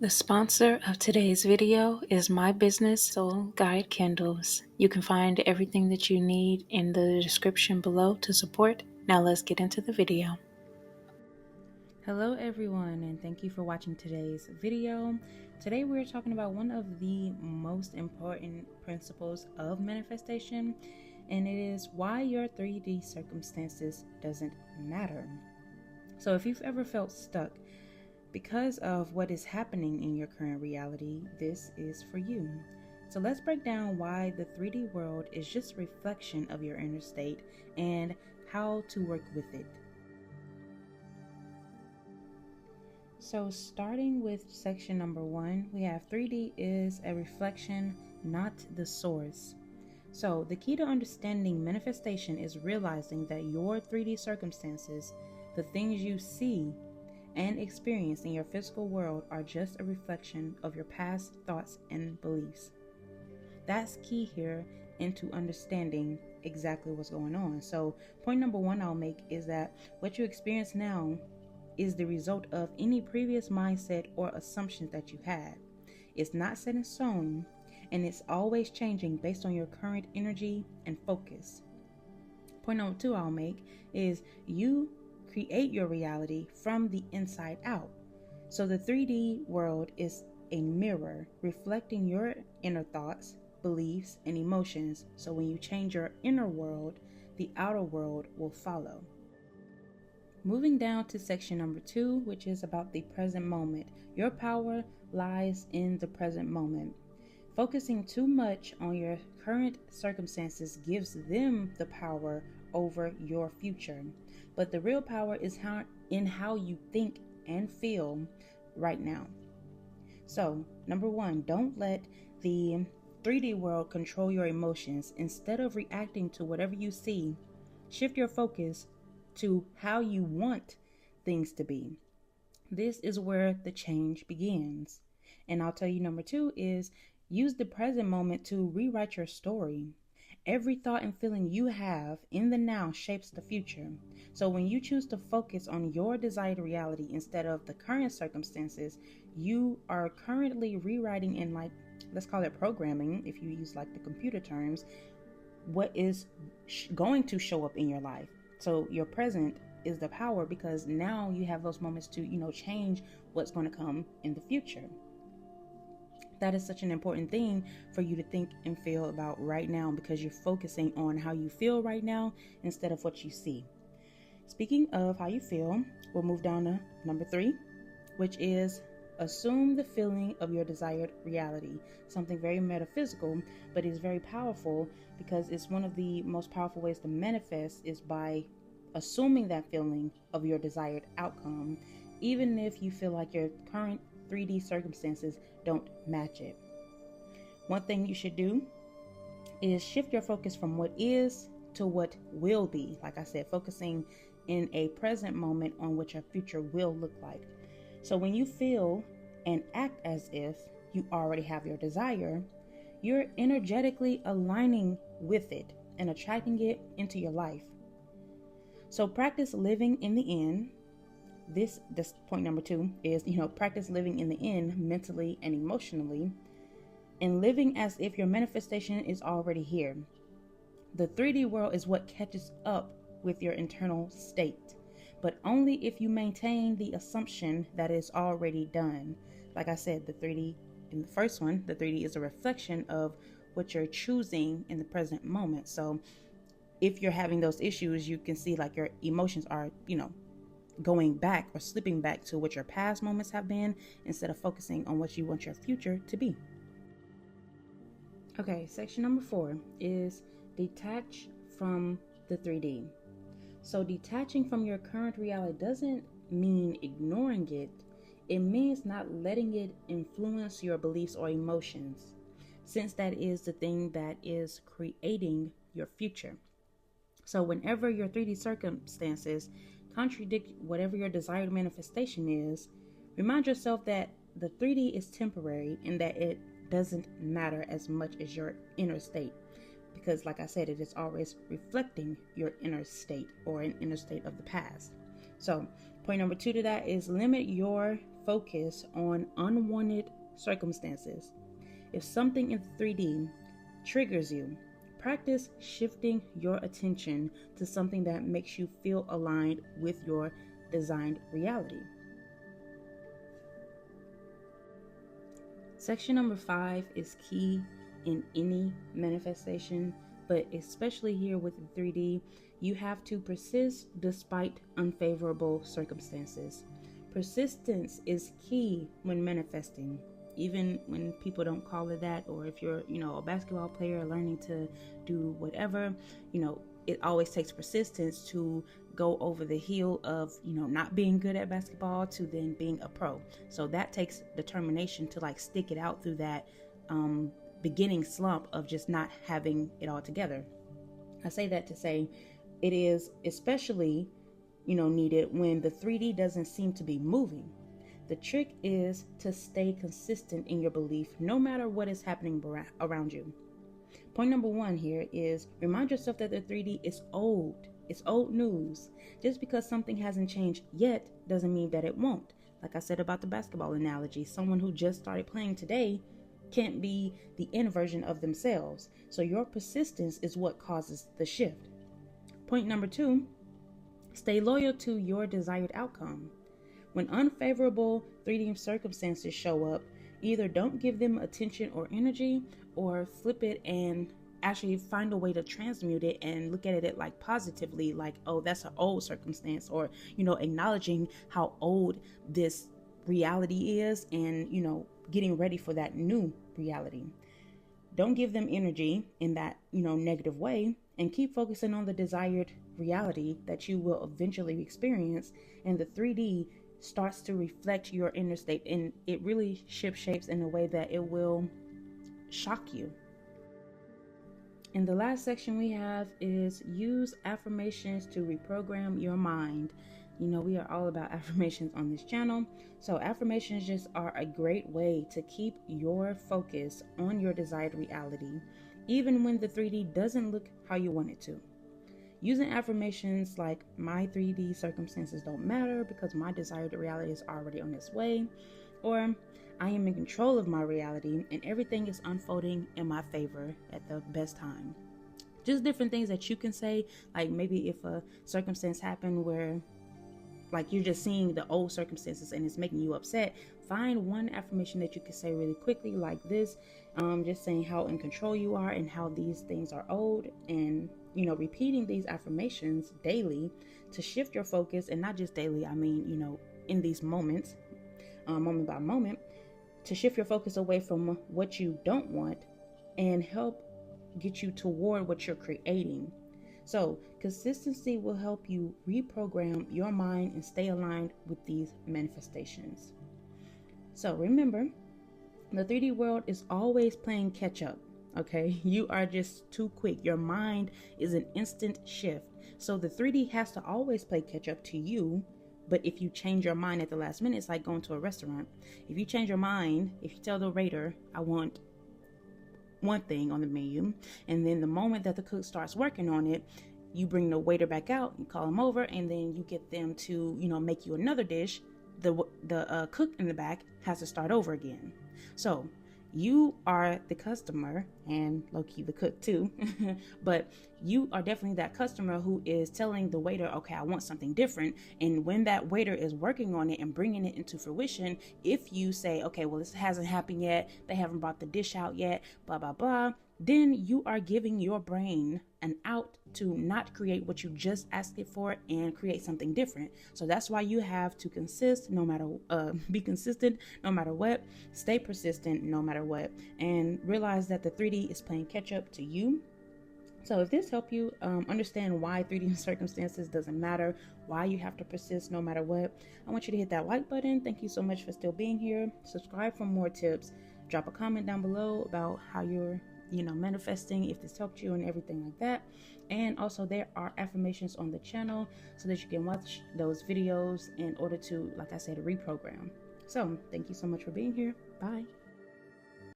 The sponsor of today's video is My Business Soul Guide Candles. You can find everything that you need in the description below to support. Now let's get into the video. Hello everyone, and thank you for watching today's video. Today we're talking about one of the most important principles of manifestation, and it is why your 3D circumstances doesn't matter. So if you've ever felt stuck because of what is happening in your current reality, this is for you. So let's break down why the 3D world is just a reflection of your inner state and how to work with it. So starting with section number 1, we have 3D is a reflection, not the source. So the key to understanding manifestation is realizing that your 3D circumstances, the things you see and experience in your physical world, are just a reflection of your past thoughts and beliefs. That's key here into understanding exactly what's going on. So point number 1 I'll make is that what you experience now is the result of any previous mindset or assumptions that you had. It's not set in stone, and it's always changing based on your current energy and focus. Point number 2 I'll make is you create your reality from the inside out. So the 3D world is a mirror reflecting your inner thoughts, beliefs, and emotions. So when you change your inner world, the outer world will follow. Moving down to section number 2, which is about the present moment. Your power lies in the present moment. Focusing too much on your current circumstances gives them the power over your future. But the real power is in how you think and feel right now. So, number 1, don't let the 3D world control your emotions. Instead of reacting to whatever you see, shift your focus to how you want things to be. This is where the change begins. And I'll tell you, number 2 is use the present moment to rewrite your story. Every thought and feeling you have in the now shapes the future. So when you choose to focus on your desired reality instead of the current circumstances, you are currently rewriting in, like, let's call it programming, if you use like the computer terms, what is going to show up in your life. So your present is the power, because now you have those moments to, change what's going to come in the future. That is such an important thing for you to think and feel about right now, because you're focusing on how you feel right now instead of what you see. Speaking of how you feel, we'll move down to number 3, which is assume the feeling of your desired reality. Something very metaphysical, but is very powerful, because it's one of the most powerful ways to manifest is by assuming that feeling of your desired outcome, even if you feel like your current 3D circumstances don't match it. One thing you should do is shift your focus from what is to what will be. Like I said, focusing in a present moment on what your future will look like. So when you feel and act as if you already have your desire, you're energetically aligning with it and attracting it into your life. So practice living in the end. This point number 2 is, practice living in the end mentally and emotionally, and living as if your manifestation is already here. The 3D world is what catches up with your internal state, but only if you maintain the assumption that it's already done. Like I said, the 3D in the first one, the 3D is a reflection of what you're choosing in the present moment. So if you're having those issues, you can see like your emotions are, going back or slipping back to what your past moments have been, instead of focusing on what you want your future to be. Okay, section number 4 is detach from the 3D. So detaching from your current reality doesn't mean ignoring it. It means not letting it influence your beliefs or emotions, since that is the thing that is creating your future. So whenever your 3D circumstances contradict whatever your desired manifestation is, remind yourself that the 3D is temporary and that it doesn't matter as much as your inner state. Because like I said, it is always reflecting your inner state or an inner state of the past. So point number 2 to that is limit your focus on unwanted circumstances. If something in 3D triggers you, practice shifting your attention to something that makes you feel aligned with your designed reality. Section number 5 is key in any manifestation, but especially here with the 3D, you have to persist despite unfavorable circumstances. Persistence is key when manifesting, even when people don't call it that, or if you're, a basketball player learning to do whatever, it always takes persistence to go over the hill of, not being good at basketball to then being a pro. So that takes determination to stick it out through that beginning slump of just not having it all together. I say that to say it is especially, needed when the 3D doesn't seem to be moving. The trick is to stay consistent in your belief no matter what is happening around you. Point number 1 here is remind yourself that the 3D is old. It's old news. Just because something hasn't changed yet doesn't mean that it won't. Like I said about the basketball analogy, someone who just started playing today can't be the inversion of themselves. So your persistence is what causes the shift. Point number 2, stay loyal to your desired outcome. When unfavorable 3D circumstances show up, either don't give them attention or energy, or flip it and actually find a way to transmute it and look at it positively, oh, that's an old circumstance, or acknowledging how old this reality is and getting ready for that new reality. Don't give them energy in that negative way, and keep focusing on the desired reality that you will eventually experience. And the 3D starts to reflect your inner state, and it really shapes in a way that it will shock you. And the last section we have is use affirmations to reprogram your mind. We are all about affirmations on this channel. So affirmations just are a great way to keep your focus on your desired reality, even when the 3D doesn't look how you want it to. Using affirmations like my 3D circumstances don't matter because my desired reality is already on its way, or I am in control of my reality and everything is unfolding in my favor at the best time. Just different things that you can say, maybe if a circumstance happened where you're just seeing the old circumstances and it's making you upset, find one affirmation that you can say really quickly like this, just saying how in control you are and how these things are old, and repeating these affirmations daily to shift your focus. And not just daily, I mean in these moments, moment by moment, to shift your focus away from what you don't want and help get you toward what you're creating. So consistency will help you reprogram your mind and stay aligned with these manifestations. So remember, the 3D world is always playing catch up. Okay, you are just too quick. Your mind is an instant shift. So the 3D has to always play catch up to you. But if you change your mind at the last minute, it's like going to a restaurant. If you change your mind, if you tell the waiter, I want one thing on the menu, and then the moment that the cook starts working on it, you bring the waiter back out, you call him over, and then you get them to, make you another dish, the cook in the back has to start over again. So you are the customer, and low-key the cook too, but you are definitely that customer who is telling the waiter, okay, I want something different. And when that waiter is working on it and bringing it into fruition, if you say, okay, well, this hasn't happened yet, they haven't brought the dish out yet, blah, blah, blah, then you are giving your brain an out to not create what you just asked it for and create something different. So that's why you have to be consistent no matter what, stay persistent no matter what, and realize that the 3D is playing catch up to you. So if this helped you understand why 3D circumstances doesn't matter, why you have to persist no matter what, I want you to hit that like button. Thank you so much for still being here. Subscribe for more tips. Drop a comment down below about how you're manifesting, if this helped you and everything like that. And also there are affirmations on the channel so that you can watch those videos in order to, like I said, reprogram. So thank you so much for being here. Bye.